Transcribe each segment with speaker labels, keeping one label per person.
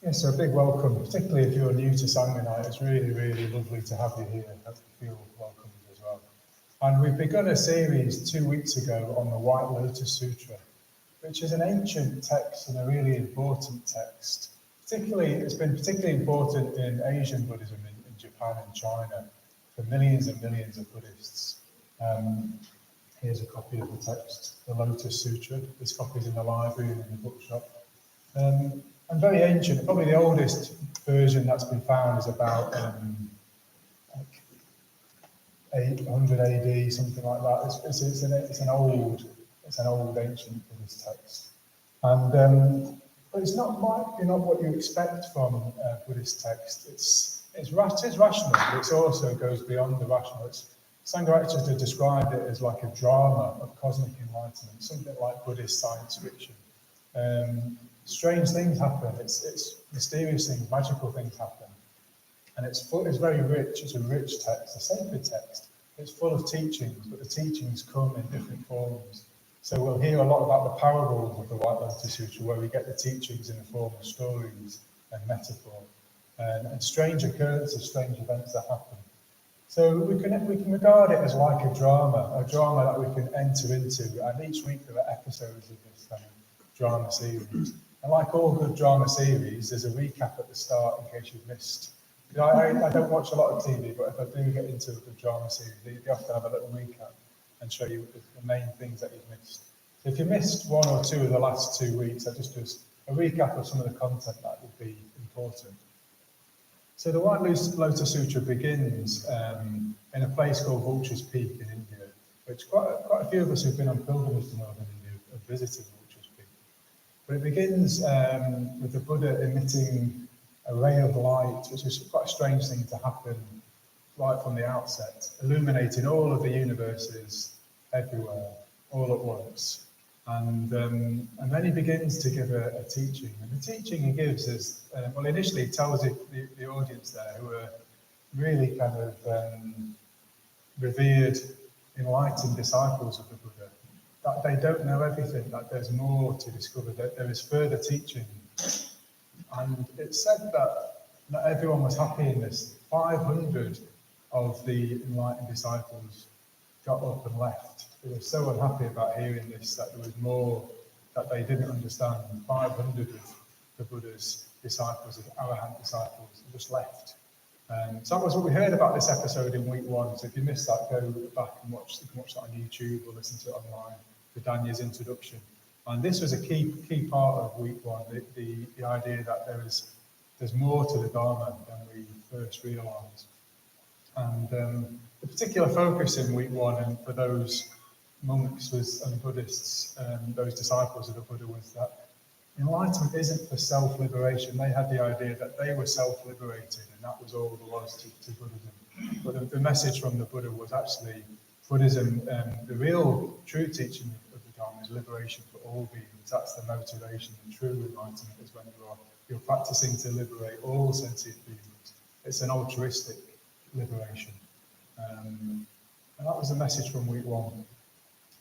Speaker 1: Yes, so a big welcome, particularly if you're new to Sangha night. It's really, really lovely to have you here. I hope you feel welcomed as well. And we've begun a series 2 weeks ago on the White Lotus Sutra, which is an ancient text and a really important text. It's been particularly important in Asian Buddhism in Japan and China for millions and millions of Buddhists. Here's a copy of the text, the Lotus Sutra. This copy is in the library and in the bookshop. And very ancient, probably the oldest version that's been found is about like 800 AD, something like that. It's an old ancient Buddhist text. And but it's not might be not what you expect from a Buddhist text. It's rational, but it also goes beyond the rational. Sangha Achara described it as like a drama of cosmic enlightenment, something like Buddhist science fiction. Strange things happen. It's mysterious things, magical things happen, and it's very rich. It's a rich text, a sacred text. It's full of teachings, but the teachings come in different forms. So we'll hear a lot about the parables of the White Lotus Sutra, where we get the teachings in the form of stories and metaphor, and strange occurrences, strange events that happen. So we can regard it as like a drama that we can enter into, and each week there are episodes of this kind of drama series. And like all good drama series, there's a recap at the start in case you've missed. You know, I don't watch a lot of TV, but if I do get into a good drama series, they often have a little recap and show you the main things that you've missed. So if you missed one or two of the last 2 weeks, I just do a recap of some of the content that would be important. So the White Lotus Sutra begins in a place called Vulture's Peak in India, which quite a few of us who've been on pilgrimage to northern India have visited Vulture's Peak. But it begins with the Buddha emitting a ray of light, which is quite a strange thing to happen right from the outset, illuminating all of the universes everywhere, all at once. And then he begins to give a teaching. And the teaching he gives is, initially he tells the audience there, who are really kind of revered, enlightened disciples of the Buddha, that they don't know everything, that there's more to discover, that there is further teaching. And it's said that not everyone was happy in this. 500 of the enlightened disciples got up and left. They were so unhappy about hearing this that there was more that they didn't understand. 500 of the Buddha's disciples, of Arahant disciples, just left. So that was what we heard about this episode in week 1. So if you missed that, go back and watch. You can watch that on YouTube or listen to it online. Vidanya's introduction. And this was a key part of week 1, the idea that there's more to the Dharma than we first realised. And the particular focus in week 1, and for those monks and Buddhists, those disciples of the Buddha, was that enlightenment isn't for self-liberation. They had the idea that they were self-liberated, and that was all there was to Buddhism. But the message from the Buddha was actually Buddhism, the real true teaching of the Dharma is liberation for all beings. That's the motivation. The true enlightenment is when you're practicing to liberate all sentient beings. It's an altruistic liberation. And that was the message from week 1.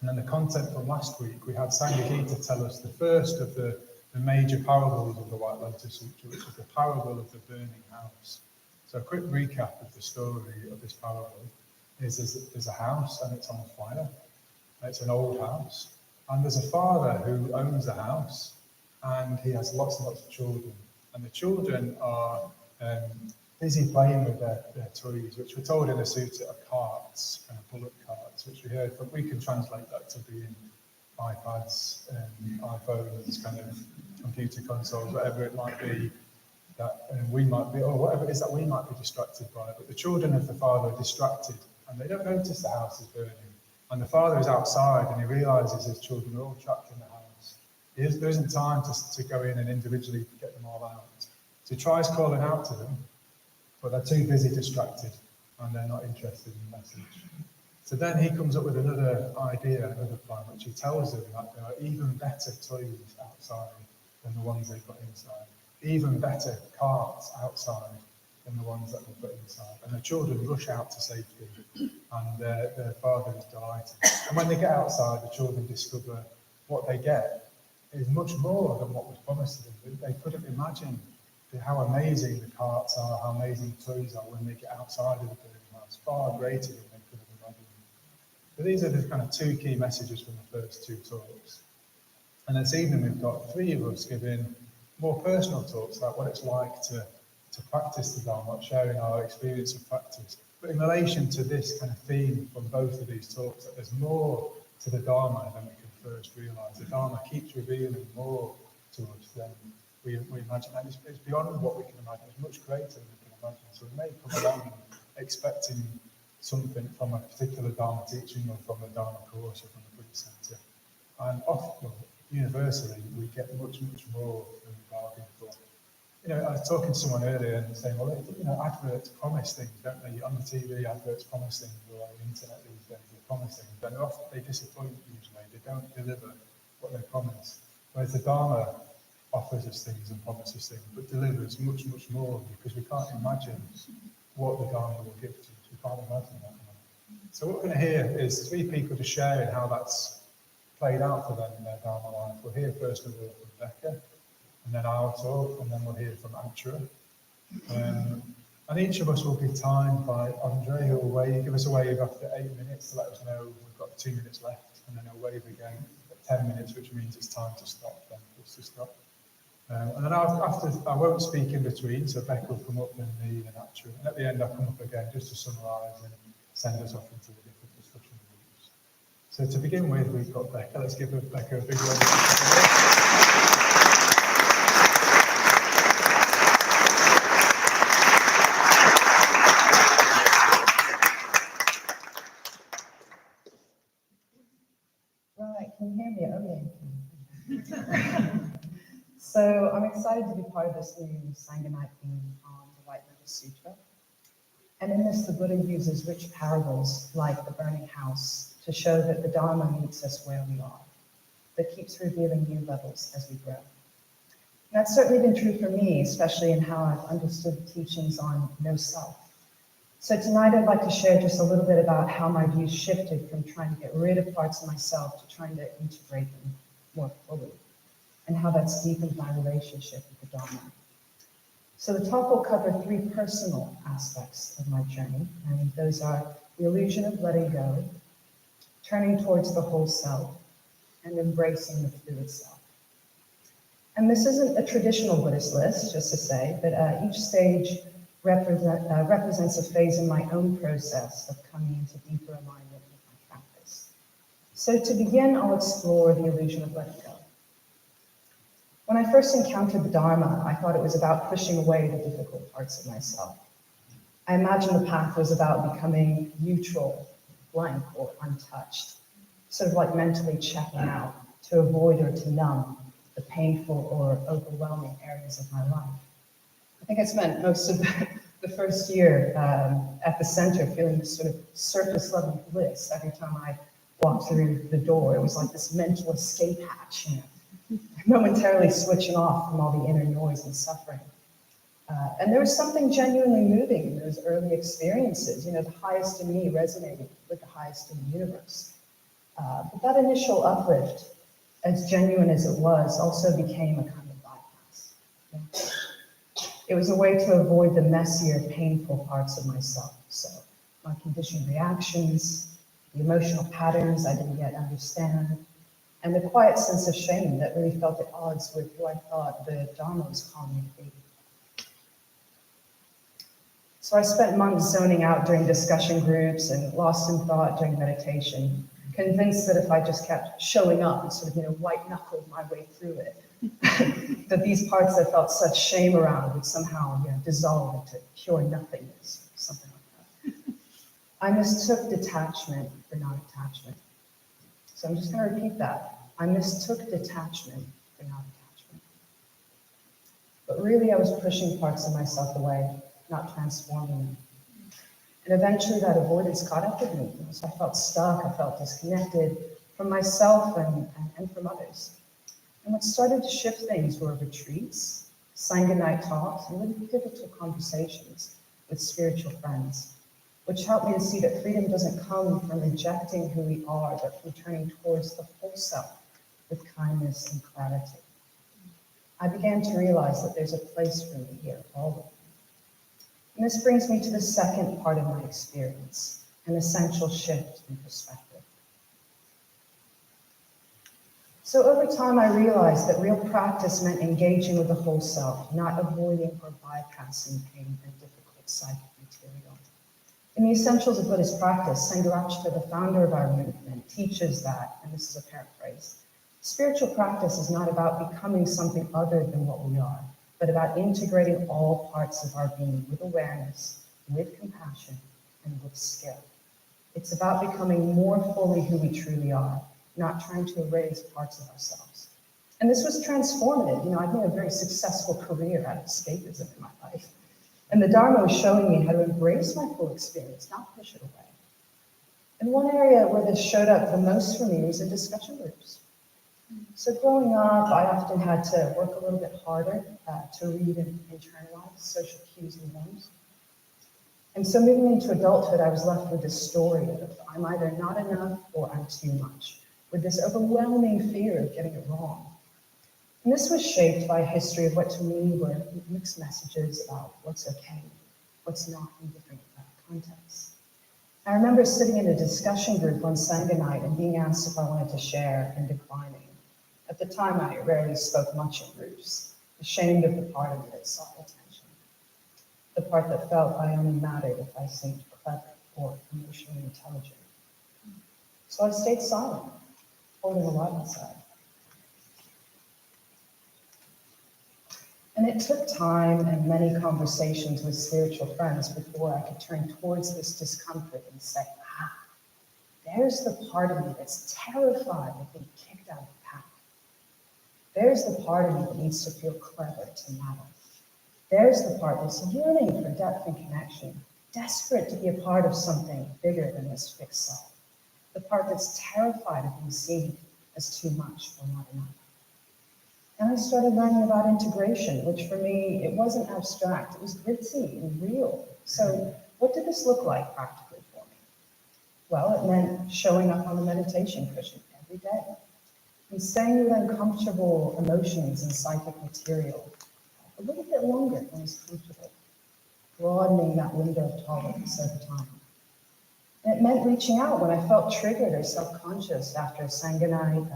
Speaker 1: And then the content from last week, we had Sangha tell us the first of the major parables of the White Lotus Sutra, which is the parable of the burning house. So a quick recap of the story of this parable is there's a house and it's on fire. It's an old house. And there's a father who owns the house, and he has lots and lots of children. And the children are busy playing with their toys, which we're told in the sutta are carts, bullock carts, which we heard, but we can translate that to being iPads, iPhones, kind of computer consoles, whatever it might be that we might be, or whatever it is that we might be distracted by. But the children of the father are distracted, and they don't notice the house is burning. And the father is outside, and he realises his children are all trapped in the house. There isn't time to go in and individually get them all out. So he tries calling out to them, but they're too busy distracted, and they're not interested in the message. So then he comes up with another idea, another plan, which he tells them that there are even better toys outside than the ones they've got inside. Even better carts outside than the ones that they've got inside. And the children rush out to safety, and their father is delighted. And when they get outside, the children discover what they get is much more than what was promised to them. They couldn't imagine how amazing the carts are, how amazing the toys are when they get outside of the burning house, far greater than they could have imagined. But these are the kind of two key messages from the first two talks. And this evening we've got three of us giving more personal talks about what it's like to practice the Dharma, sharing our experience of practice. But in relation to this kind of theme from both of these talks, that there's more to the Dharma than we can first realise. The Dharma keeps revealing more to us than we imagine. And it's beyond what we can imagine. It's much greater than we can imagine. So we may come along expecting something from a particular Dharma teaching or from the Dharma course or from the Buddhist Centre. And often, universally, we get much, much more than we bargained for. I was talking to someone earlier and saying, well, adverts promise things, don't they? On the TV, adverts promise things, or on the internet these days, they promise things. But often they disappoint usually. They don't deliver what they promise. Whereas the Dharma offers us things and promises things, but delivers much, much more, because we can't imagine what the Dharma will give to us. We can't imagine that. So what we're going to hear is three people just sharing how that's played out for them in their Dharma life. We'll hear first of all from Beka, and then I'll talk, and then we'll hear from Achara. And each of us will be timed by Andre, who will give us a wave after 8 minutes to let us know we've got 2 minutes left, and then he'll wave again at 10 minutes, which means it's time to stop, then for us to stop. And then after, I won't speak in between, so Beka will come up and me and Achara. And at the end, I'll come up again just to summarise and send us off into the different discussion groups. So to begin with, we've got Beka. Let's give Beka a big round of applause.
Speaker 2: Right, can you hear me? Okay. So I'm excited to be part of this new Sangha night theme on the White Lotus Sutra. And in this, the Buddha uses rich parables like the burning house to show that the Dharma meets us where we are, but keeps revealing new levels as we grow. And that's certainly been true for me, especially in how I've understood the teachings on no self. So tonight I'd like to share just a little bit about how my views shifted from trying to get rid of parts of myself to trying to integrate them more fully, and how that's deepened my relationship with the Dharma. So the talk will cover three personal aspects of my journey, and those are the illusion of letting go, turning towards the whole self, and embracing the fluid self. And this isn't a traditional Buddhist list, just to say, but each stage represents a phase in my own process of coming into deeper alignment with my practice. So to begin, I'll explore the illusion of letting go. When I first encountered the Dharma, I thought it was about pushing away the difficult parts of myself. I imagined the path was about becoming neutral, blank, or untouched, sort of like mentally checking out to avoid or to numb the painful or overwhelming areas of my life. I think I spent most of the first year at the center feeling this sort of surface level bliss every time I walked through the door. It was like this mental escape hatch, momentarily switching off from all the inner noise and suffering. And there was something genuinely moving in those early experiences. The highest in me resonated with the highest in the universe. But that initial uplift, as genuine as it was, also became a kind of bypass. It was a way to avoid the messier, painful parts of myself. So my conditioned reactions, the emotional patterns I didn't yet understand, and the quiet sense of shame that really felt at odds with who I thought the Dharma was calling me to be. So I spent months zoning out during discussion groups and lost in thought during meditation, convinced that if I just kept showing up and sort of, white-knuckled my way through it, that these parts I felt such shame around would somehow, dissolve into pure nothingness, or something like that. I mistook detachment for non-attachment. So I'm just going to repeat that. I mistook detachment for non-attachment. But really, I was pushing parts of myself away, not transforming them. And eventually that avoidance caught up with me. So I felt stuck, I felt disconnected from myself and from others. And what started to shift things were retreats, Sangha night talks, and really pivotal conversations with spiritual friends, which helped me to see that freedom doesn't come from rejecting who we are, but from turning towards the whole self with kindness and clarity. I began to realize that there's a place for me here, all of me. And this brings me to the second part of my experience, an essential shift in perspective. So over time, I realized that real practice meant engaging with the whole self, not avoiding or bypassing pain and difficult psychic material. In the Essentials of Buddhist Practice, Sangha, the founder of our movement, teaches that, and this is a paraphrase, spiritual practice is not about becoming something other than what we are, but about integrating all parts of our being with awareness, with compassion, and with skill. It's about becoming more fully who we truly are, not trying to erase parts of ourselves. And this was transformative. I've made a very successful career out of escapism in my life. And the Dharma was showing me how to embrace my full experience, not push it away. And one area where this showed up the most for me was in discussion groups. So growing up, I often had to work a little bit harder to read and internalize social cues and norms. And so moving into adulthood, I was left with this story of I'm either not enough or I'm too much, with this overwhelming fear of getting it wrong. And this was shaped by a history of what to me were mixed messages about what's okay, what's not in different contexts. I remember sitting in a discussion group on Sangha night and being asked if I wanted to share and declining. At the time, I rarely spoke much in groups, ashamed of the part of me that sought attention, the part that felt I only mattered if I seemed clever or emotionally intelligent. So I stayed silent, holding a lot inside. And it took time and many conversations with spiritual friends before I could turn towards this discomfort and say, there's the part of me that's terrified of being kicked out of the pack. There's the part of me that needs to feel clever to matter. There's the part that's yearning for depth and connection, desperate to be a part of something bigger than this fixed self. The part that's terrified of being seen as too much or not enough. And I started learning about integration, which for me, it wasn't abstract, it was gritty and real. So what did this look like practically for me? Well, it meant showing up on the meditation cushion every day and staying with uncomfortable emotions and psychic material a little bit longer than is comfortable, broadening that window of tolerance over time. And it meant reaching out when I felt triggered or self-conscious after a Sangha night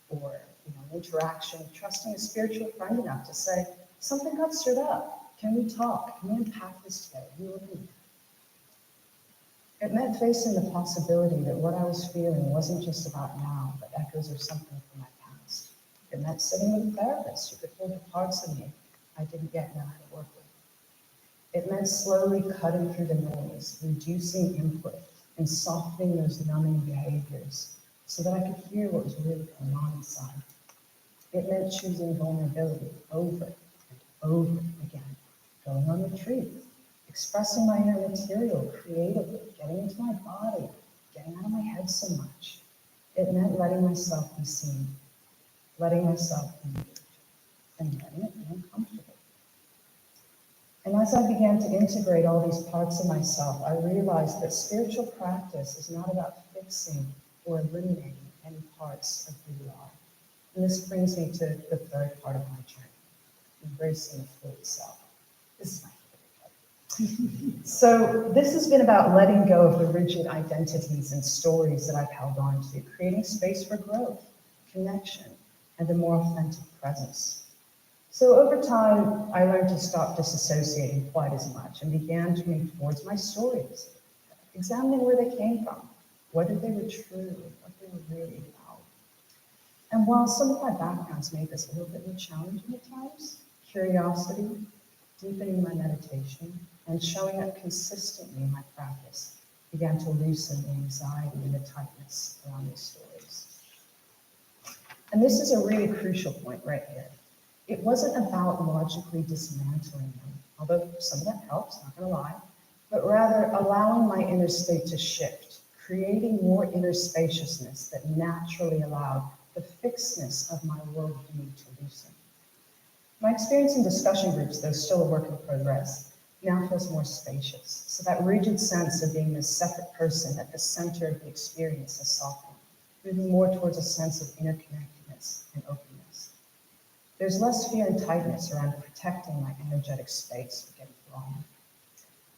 Speaker 2: or an interaction, trusting a spiritual friend enough to say, something got stirred up. Can we talk? Can we unpack this together? You and me. It meant facing the possibility that what I was feeling wasn't just about now, but echoes of something from my past. It meant sitting with a therapist who could hold the parts of me I didn't yet know how to work with. It meant slowly cutting through the noise, reducing input, and softening those numbing behaviors so that I could hear what was really going on inside. It meant choosing vulnerability over and over again, going on retreat, expressing my inner material creatively, getting into my body, getting out of my head so much. It meant letting myself be seen, letting myself be moved, and letting it be uncomfortable. And as I began to integrate all these parts of myself, I realized that spiritual practice is not about fixing or eliminating any parts of who you are. And this brings me to the third part of my journey, embracing the fluid self. This is my favorite part. So this has been about letting go of the rigid identities and stories that I've held on to, creating space for growth, connection, and a more authentic presence. So over time, I learned to stop disassociating quite as much and began to move towards my stories, examining where they came from, whether they were true, what they were really about. And while some of my backgrounds made this a little bit more challenging at times, curiosity, deepening my meditation, and showing up consistently in my practice began to loosen the anxiety and the tightness around these stories. And this is a really crucial point right here. It wasn't about logically dismantling them, although some of that helps, not gonna lie, but rather allowing my inner state to shift, creating more inner spaciousness that naturally allowed the fixedness of my worldview to loosen. My experience in discussion groups, though still a work in progress, now feels more spacious. So that rigid sense of being this separate person at the center of the experience has softened, moving more towards a sense of interconnectedness and openness. There's less fear and tightness around protecting my energetic space from getting wrong.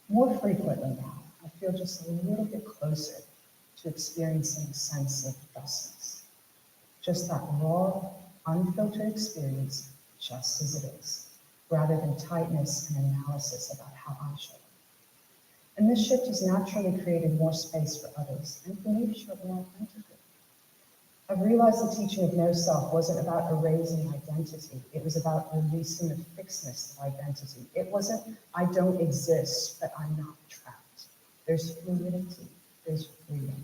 Speaker 2: More frequently now, I feel just a little bit closer to experiencing a sense of thusness. Just that raw, unfiltered experience, just as it is, rather than tightness and analysis about how I show up. And this shift has naturally created more space for others, and for me to show up more authentically. I've realized the teaching of no self wasn't about erasing identity. It was about releasing the fixedness of identity. It wasn't, I don't exist, but I'm not trapped. There's fluidity, there's freedom.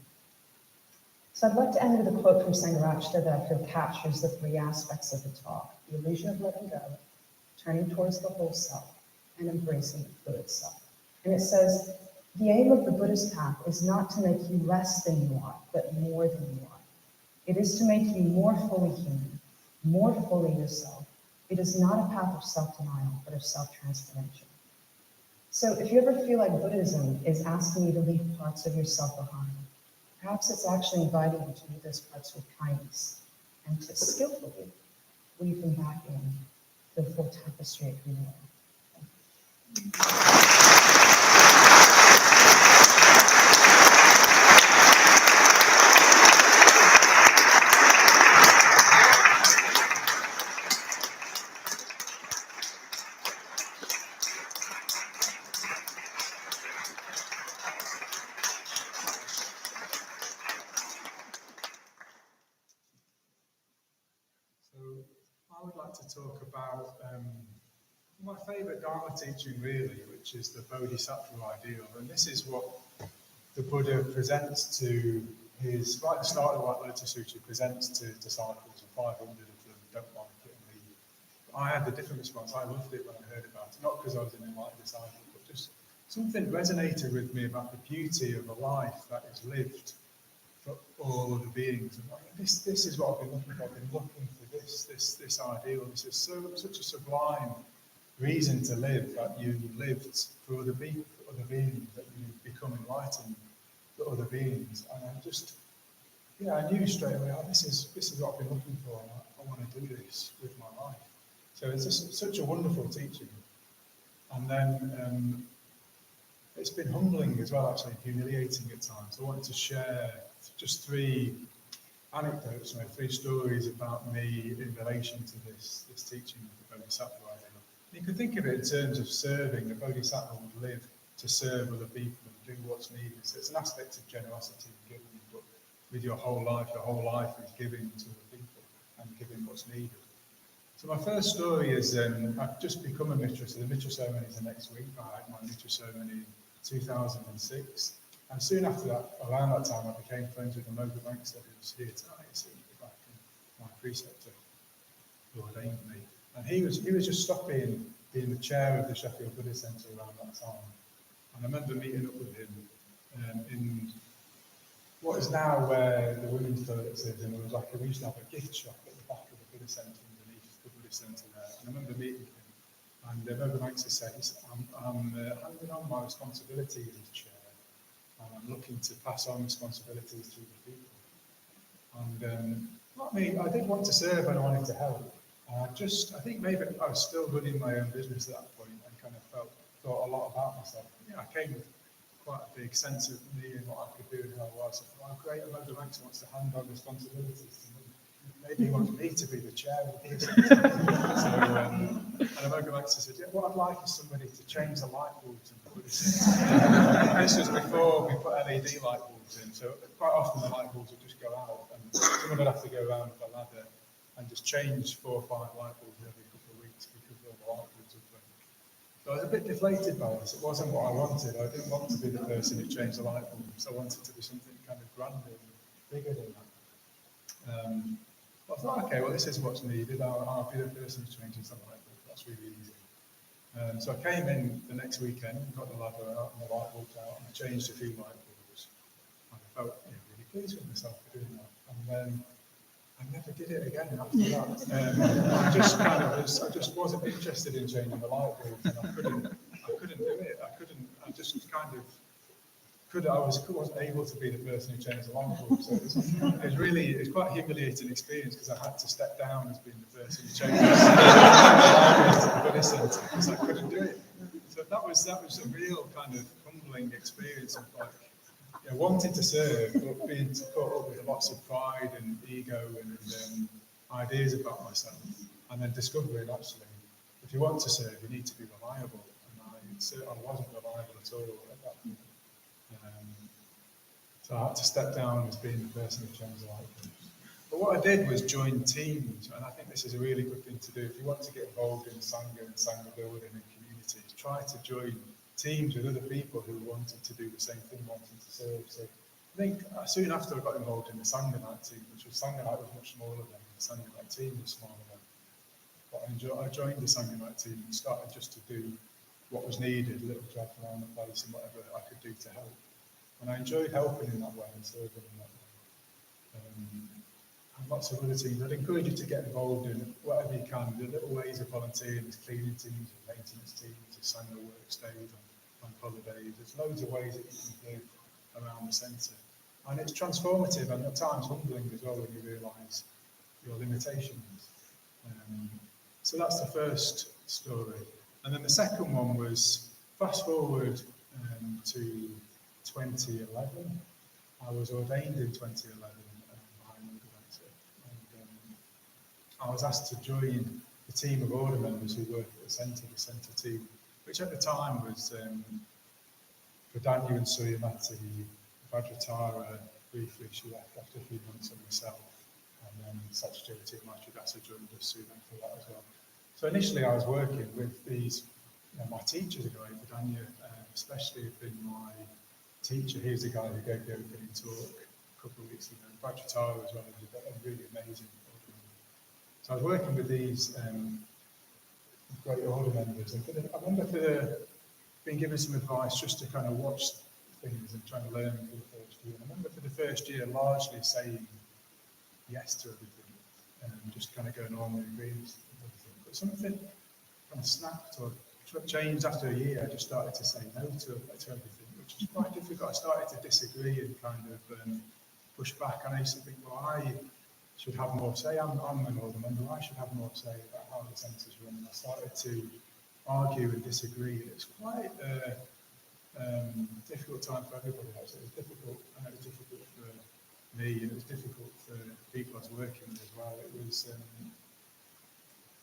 Speaker 2: So I'd like to end with a quote from Sangha that I feel captures the three aspects of the talk: the illusion of letting go, turning towards the whole self, and embracing the fluid self. And it says, the aim of the Buddhist path is not to make you less than you are, but more than you are. It is to make you more fully human, more fully yourself. It is not a path of self-denial, but of self-transformation. So if you ever feel like Buddhism is asking you to leave parts of yourself behind, perhaps it's actually inviting you to leave those parts with kindness and to skillfully weave them back in the full tapestry of who you are.
Speaker 1: I would like to talk about my favourite Dharma teaching, really, which is the Bodhisattva ideal. And this is what the Buddha presents to his, right at the start of the White Lotus Sutra, presents to disciples, and 500 of them don't like it and leave. I had a different response. I loved it when I heard about it, not because I was an enlightened disciple, but just something resonated with me about the beauty of a life that is lived for all of the beings. And this is what I've been looking for. I've been looking for this ideal. This is such a sublime reason to live, that you lived for other beings, that you become enlightened for other beings. And I knew straight away, this is what I've been looking for. And I want to do this with my life. So it's just such a wonderful teaching. And then it's been humbling as well, actually, humiliating at times. I wanted to share just 3 anecdotes, 3 stories about me in relation to this teaching of the Bodhisattva ideal. You could think of it in terms of serving. The Bodhisattva would live to serve other people and do what's needed. So it's an aspect of generosity and giving, but with your whole life is giving to other people and giving what's needed. So my first story is, I've just become a Mitra, so the Mitra ceremony is the next week. I had my Mitra ceremony in 2006. And soon after that, around that time, I became friends with the Moga Bankster, who was here tonight, so my preceptor, who ordained me. And he was just stopping being the chair of the Sheffield Buddhist Centre around that time. And I remember meeting up with him in what is now where the women's toilet is, and we used to have a gift shop at the back of the Buddhist Centre underneath the Buddhist Centre there. And I remember meeting him, and the Moga Bankster said, I'm handing on my responsibility as chair. And I'm looking to pass on responsibilities to the people. And I did want to serve and I wanted to help. I think maybe I was still running my own business at that point and kind of thought a lot about myself. I came with quite a big sense of me and what I could do and how I was. I thought, great, a load of ranks wants to hand on responsibilities to me. Maybe he wants me to be the chair of the business. And a Moga Bankster said, what I'd like is somebody to change the light bulbs in the Buddhist. This was before we put LED light bulbs in, so quite often the light bulbs would just go out, and someone would have to go around with a ladder and just change 4 or 5 light bulbs every couple of weeks because all the light bulbs would break. So I was a bit deflated by this. It wasn't what I wanted. I didn't want to be the person who changed the light bulbs. I wanted to be something kind of grander and bigger than that. I thought, okay, well, this is what's needed. I'll be the person who changes the light bulb. That's really easy. So I came in the next weekend, got the ladder out and the light bulbs out, and I changed a few light bulbs. And I felt really pleased with myself for doing that. And then I never did it again after that. I just wasn't interested in changing the light bulbs, and I couldn't do it. I just kind of wasn't able to be the person who changed the light bulb. So it was quite a humiliating experience because I had to step down as being the person who changed the light bulb to the Buddhist centre because I couldn't do it. So that was a real kind of humbling experience of like, wanting to serve, but being caught up with lots of pride and ego and ideas about myself, and then discovering actually, if you want to serve, you need to be reliable. And I wasn't reliable at all at that point. So I had to step down as being the person who changed the light bulbs. But what I did was join teams, and I think this is a really good thing to do. If you want to get involved in Sangha and Sangha building and communities, try to join teams with other people who wanted to do the same thing, wanting to serve. So I think soon after I got involved in the Sangha night team, which was Sangha night was much smaller than the Sangha night team was smaller than. But I joined the Sangha night team and started just to do what was needed, little jobs around the place and whatever I could do to help. And I enjoyed helping in that way and serving in that way. And lots of other teams. I'd encourage you to get involved in whatever you can. The little ways of volunteering, there's cleaning teams, maintenance teams, there's Sangha work stays on holidays. There's loads of ways that you can do around the centre. And it's transformative and at times humbling as well when you realise your limitations. So that's the first story. And then the second one was fast forward to 2011. I was ordained in 2011 by Buddhist, and I was asked to join the team of order members who work at the centre team, which at the time was Bodhinaga and Suyamati, Vajratara, briefly she left after a few months, and myself, and then Satyajiti and Maitridasa joined us soon after that as well. So initially I was working with these, my teachers, a guy, Bodhinaga, especially had been my teacher. He was the guy who gave the opening talk a couple of weeks ago. Vajratara as well, a really amazing order. So I was working with these great order members, and I remember being given some advice just to kind of watch things and try and learn for the first year. And I remember for the first year largely saying yes to everything, and just kind of going on and agreeing with everything. But something kind of snapped or changed after a year. I just started to say no to everything, which was quite difficult. I started to disagree and kind of push back. And I used to think, well, I should have more say. I'm an older member. I should have more say about how the centre's run. And I started to argue and disagree. And it's quite a difficult time for everybody. Actually, it was difficult. I know it was difficult for me, and it was difficult for people I was working with as well. It was.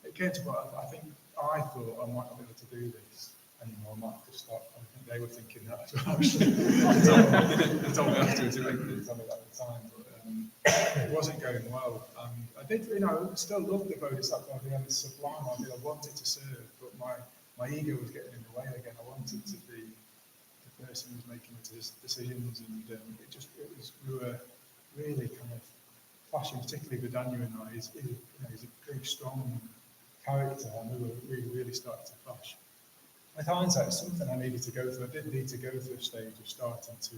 Speaker 1: It came to what I think. I thought I might not be able to do this anymore. I might have to stop. I think they were thinking that as well. Actually, they told me afterwards. They didn't tell me that at the time, but it wasn't going well. I did, still love the Bodhisattva idea and the sublime idea. I wanted to serve, but my ego was getting in the way again. I wanted to be the person who was making the decisions, and we were really kind of clashing, particularly with Daniel and I. He's a big, strong character, and we really started to clash. With hindsight, it's something I needed to go through. I did need to go through a stage of starting to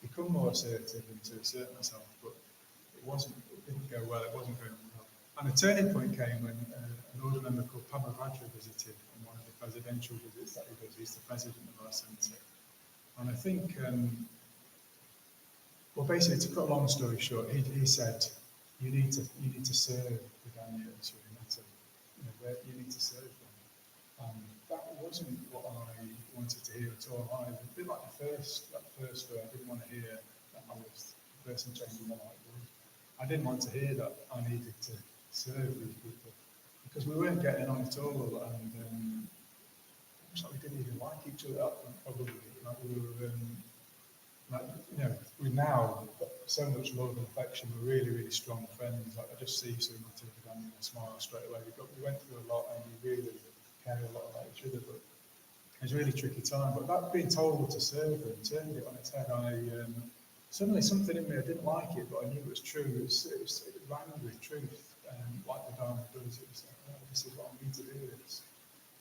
Speaker 1: become more assertive and to assert myself, but it didn't go well, it wasn't going well. And a turning point came when an order member called Pamavajra visited on one of the presidential visits that he does. He's the president of our centre. And I think, basically, to cut a long story short, he said, you need to serve Bodhinaga and Suyamati. You need to serve them. That wasn't what I wanted to hear at all. I was a bit like that first word. I didn't want to hear that I was the person changing the light bulb. I didn't want to hear that I needed to serve these people because we weren't getting on at all, and we didn't even like each other. Probably like we were. We now got so much love and affection. We're really, really strong friends. Like I just see Suyamati and I smile straight away. We went through a lot, and we really care a lot about each other. But it was a really tricky time. But that being told to serve them turned it on its head. Suddenly something in me, I didn't like it, but I knew it was true. It rang with truth, like the Dharma does. It was like, oh, this is what I need to do this.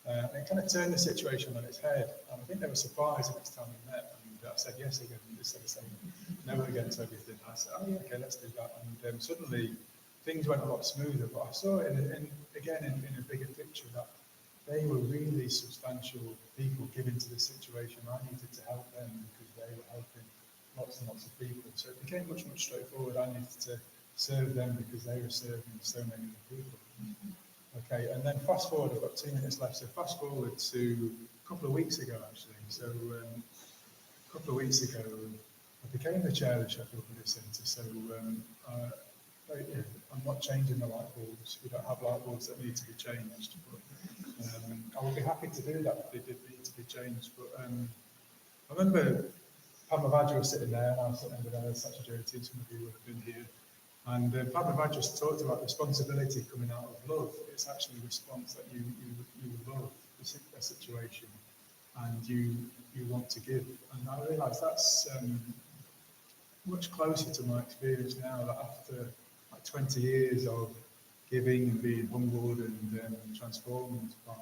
Speaker 1: And it kind of turned the situation on its head. And I think they were surprised the next time we met. And I said yes again, and instead of saying no again to everything. I said, oh yeah, okay, let's do that. And suddenly things went a lot smoother. But I saw it in a bigger picture that they were really substantial people given to the situation. I needed to help them because they were helping lots and lots of people. So it became much straightforward. I needed to serve them because they were serving so many people. Okay, and then fast forward, I've got 2 minutes left. So fast forward to a couple of weeks ago, actually. So a couple of weeks ago, I became the chair of Sheffield Buddhist Centre. So I'm not changing the light bulbs. We don't have light bulbs that need to be changed. But I would be happy to do that if they did need to be changed. But I remember Padma was sitting there, and I was sitting under there, Satyajoti, some of you would have been here. And Padma just talked about responsibility coming out of love. It's actually a response that you love a situation and you want to give. And I realise that's much closer to my experience now, that after like 20 years of giving and being humbled and transformed by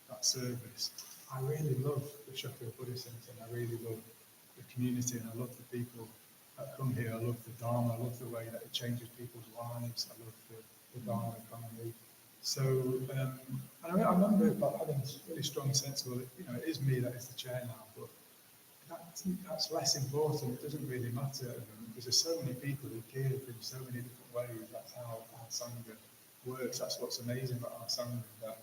Speaker 1: that service, I really love the Sheffield Buddhist Centre, and I really love the community, and I love the people that come here. I love the Dharma. I love the way that it changes people's lives. I love the Dharma economy. So, and I remember like, having this really strong sense of, it is me that is the chair now, but that's less important. It doesn't really matter because there's so many people who give in so many different ways. That's how our Sangha works. That's what's amazing about our Sangha, that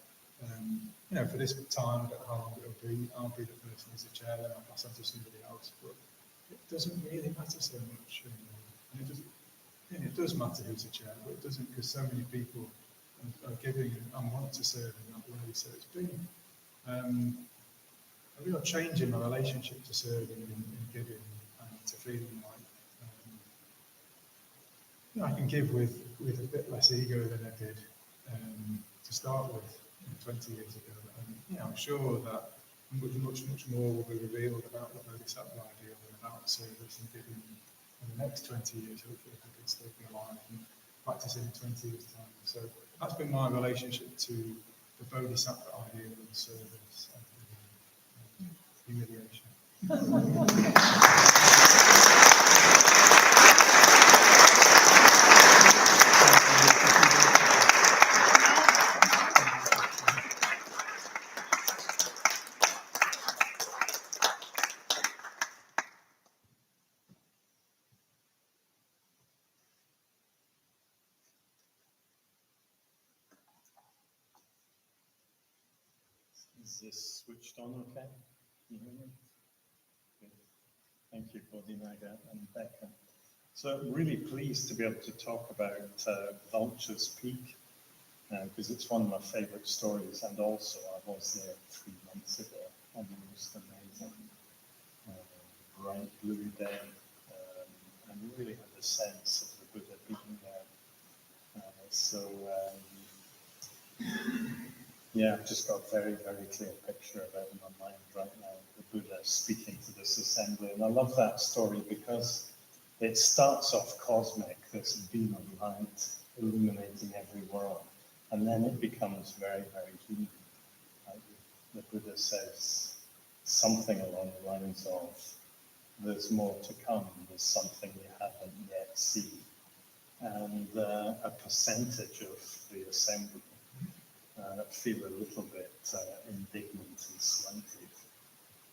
Speaker 1: for this time, I don't know how long it'll be. I'll be the person who's the chair, then I'll pass on to somebody else. But it doesn't really matter so much. And it does matter who's the chair, but it doesn't, because so many people are giving and want to serve in that way. So it's been a real change in my relationship to serving and giving, and to feeling like I can give with a bit less ego than I did to start with 20 years ago. And I'm sure that much more will be revealed about the Bodhisattva ideal and about service and giving in the next 20 years, hopefully, if I can still be alive and practicing in 20 years' time. So that's been my relationship to the Bodhisattva ideal and service and humiliation.
Speaker 3: Is this switched on okay? Can you hear me? Good. Thank you, Bodhinaga and Beka. So I'm really pleased to be able to talk about Vulture's Peak, because it's one of my favourite stories, and also I was there 3 months ago on the most amazing bright blue day, and really had a sense of the Buddha being there. Yeah, I've just got a very, very clear picture of it in my mind right now, the Buddha speaking to this assembly. And I love that story because it starts off cosmic, this beam of light illuminating every world, and then it becomes very, very human. The Buddha says something along the lines of, there's more to come, there's something you haven't yet seen. And a percentage of the assembly feel a little bit indignant and slighted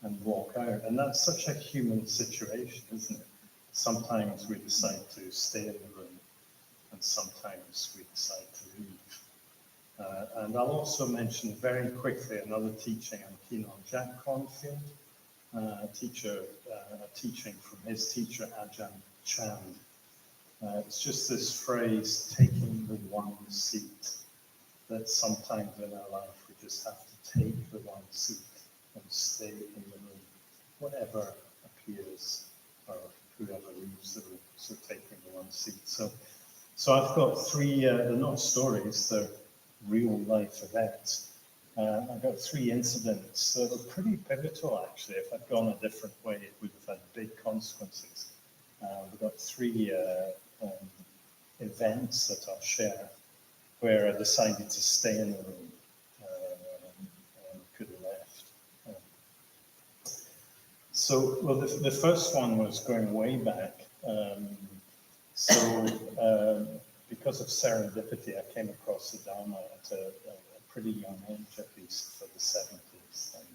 Speaker 3: and walk out. And that's such a human situation, isn't it? Sometimes we decide to stay in the room, and sometimes we decide to leave. And I'll also mention very quickly another teaching I'm keen on. Jack Cornfield, a teaching from his teacher Ajahn Chand. It's just this phrase, taking the one seat, that sometimes in our life we just have to take the one seat and stay in the room, whatever appears or whoever leaves the room. So taking the one seat. So I've got 3, they're not stories, they're real life events. I've got 3 incidents that are pretty pivotal actually. If I'd gone a different way, it would have had big consequences. We've got 3 events that I'll share where I decided to stay in the room and could have left. The first one was going way back. Because of serendipity, I came across the Dharma at a pretty young age, at least for the 70s. And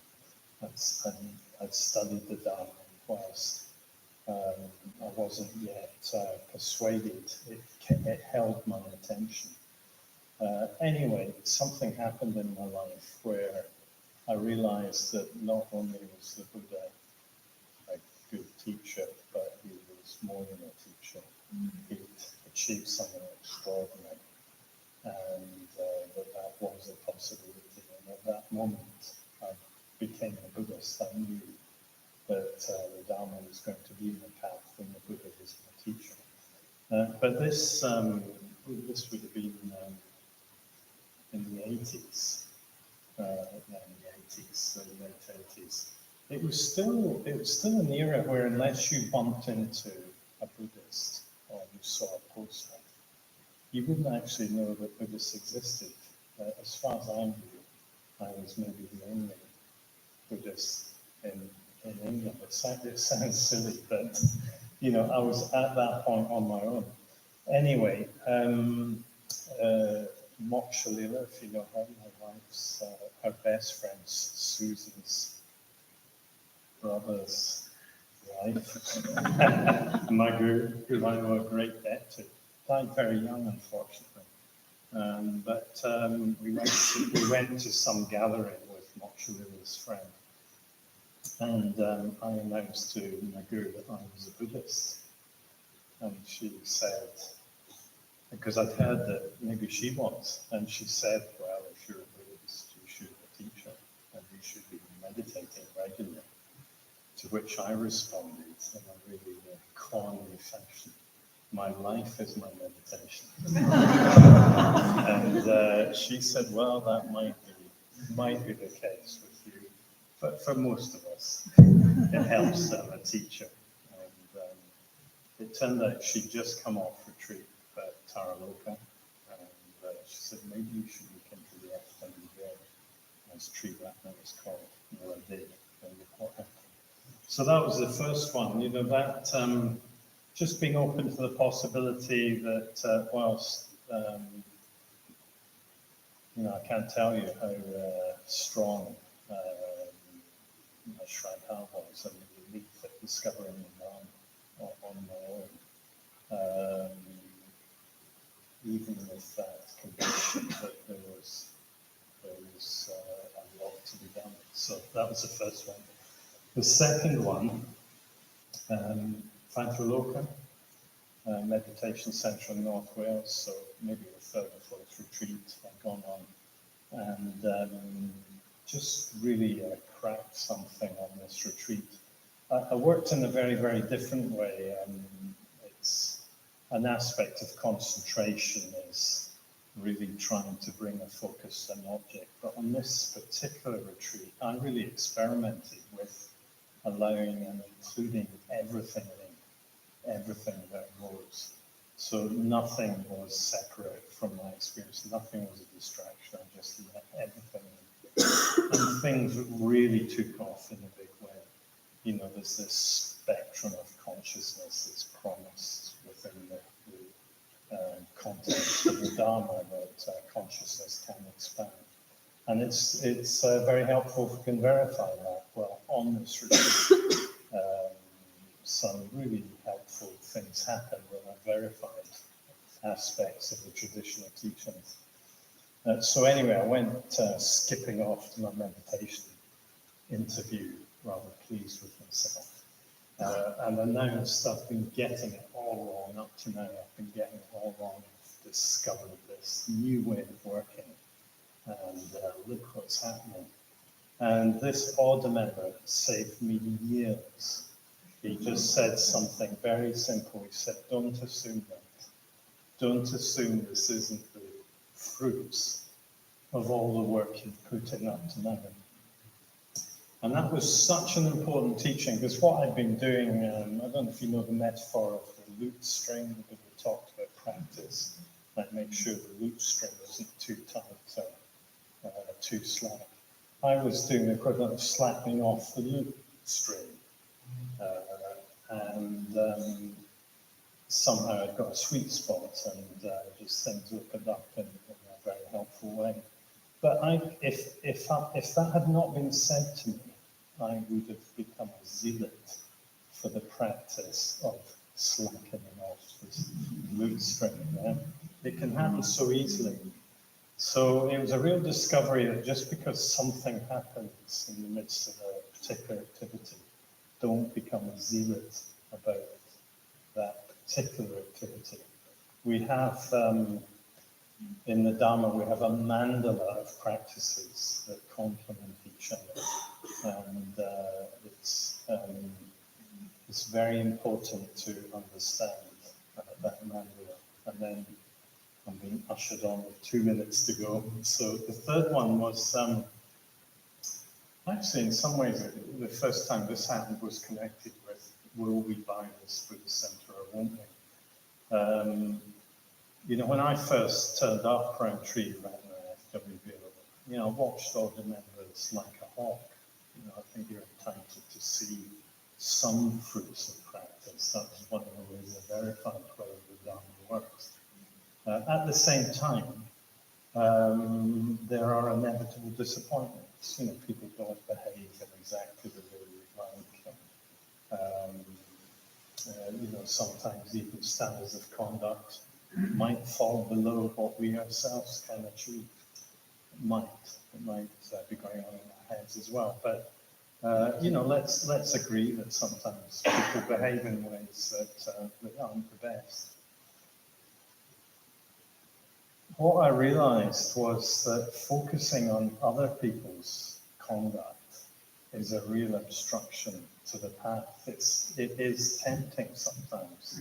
Speaker 3: I'd studied the Dharma whilst I wasn't yet persuaded. It held my attention. Anyway, something happened in my life where I realized that not only was the Buddha a good teacher, but he was more than a teacher. He'd achieved something extraordinary, and that was a possibility. And at that moment, I became a Buddhist. I knew that the Dharma was going to be my path, and the Buddha was my teacher. But this would have been in the 80s, the late 80s. It was still an era where unless you bumped into a Buddhist or you saw a poster, you wouldn't actually know that Buddhists existed. As far as I knew, I was maybe the only Buddhist in England. It sounds silly, but I was at that point on my own. Anyway, Moksha Lila, if you know her, my wife's, her best friend, Susan's brother's wife, my guru, who I owe a great debt to, died very young, unfortunately. But we went to some gathering with Moksha Lila's friend, and I announced to my guru that I was a Buddhist, and she said, because I'd heard that maybe she was, and she said, well, if you're a Buddhist, you should be a teacher, and you should be meditating regularly. To which I responded in a really corny fashion, my life is my meditation. And she said, well, that might be the case with you, but for most of us, it helps to have a teacher. And it turned out she'd just come off retreat at Taraloka, and she said, maybe you should look into the FWA, as Tree Ratna was called. Well, I did. So that was the first one, that just being open to the possibility that whilst, I can't tell you how strong my Shraddha was and the relief at discovering the Dharma on my own. Even with that conviction that there was a lot to be done. So that was the first one. The second one, Fantraloka, meditation centre in North Wales, so maybe the third or fourth retreat I've gone on, and just really cracked something on this retreat. I worked in a very, very different way. It's an aspect of concentration is really trying to bring a focus to an object, but on this particular retreat, I really experimented with allowing and including everything that arose. So nothing was separate from my experience, nothing was a distraction, I just let everything in. And things really took off in a big way. There's this spectrum of consciousness that's promised within the context of the Dharma that consciousness can expand. And it's very helpful if we can verify that. Well, on this retreat, some really helpful things happened when I verified aspects of the traditional teachings. So anyway, I went skipping off to my meditation interview, rather pleased with myself. And announced I've been getting it all wrong up to now. I've been getting it all wrong. I've discovered this new way of working. And look what's happening. And this order member saved me years. He just said something very simple. He said, don't assume that. Don't assume this isn't the fruits of all the work you've put in up to now. And that was such an important teaching, because what I've been doing, I don't know if you know the metaphor of the lute string, but we talked about practice, like make sure the lute string isn't too tight or too slack. I was doing the equivalent of slapping off the lute string. And somehow I got a sweet spot, and just things opened up in a very helpful way. But if that had not been said to me, I would have become a zealot for the practice of slackening off this mood string. Yeah? It can happen so easily. So it was a real discovery that just because something happens in the midst of a particular activity, don't become a zealot about that particular activity. We have, in the Dharma, we have a mandala of practices that complement each other. And it's very important to understand that mandala. And then I'm being ushered on with 2 minutes to go. So the third one was, actually in some ways, the first time this happened was connected with, will we buy this for the centre or won't we? You know, when I first turned up for entry around the FWB, you know, I watched all the members like a hawk. You know, I think you're entitled to see some fruits of practice. That was one of the ways I verified whether the Dharma works. At the same time, there are inevitable disappointments. You know, people don't behave in exactly the way we'd like. You know, sometimes even standards of conduct might fall below what we ourselves can achieve. It might be going on in our heads as well. But you know, let's agree that sometimes people behave in ways that aren't the best. What I realized was that focusing on other people's conduct is a real obstruction to the path. It is tempting sometimes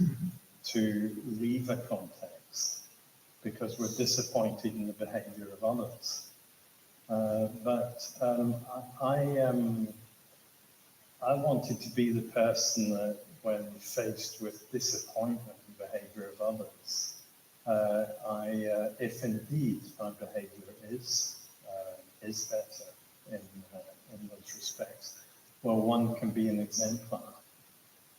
Speaker 3: to leave a context because we're disappointed in the behavior of others. But I wanted to be the person that, when faced with disappointment in the behavior of others, if indeed my behavior is better in those respects, well, one can be an exemplar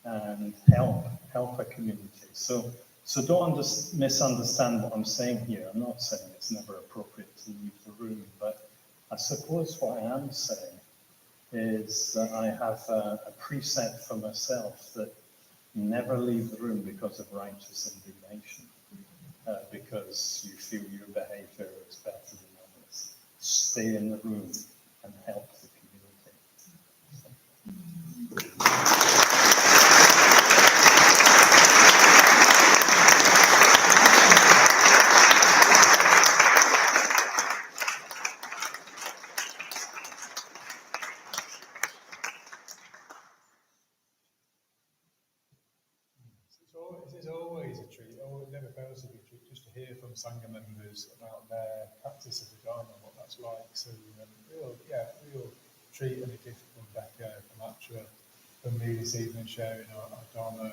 Speaker 3: and help a community. So don't misunderstand what I'm saying here. I'm not saying it's never appropriate to leave the room, but I suppose what I am saying is that I have a precept for myself that never leave the room because of righteous indignation, because you feel your behavior is better than others. Stay in the room and help the community.
Speaker 1: It is always a treat, or it never fails to be a treat, just to hear from Sangha members about their practice of the Dharma and what that's like. So, real treat and a gift from Beka, from Achara, from me this evening, sharing our Dharma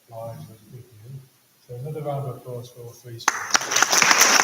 Speaker 1: lives with you. So another round of applause for all three speakers.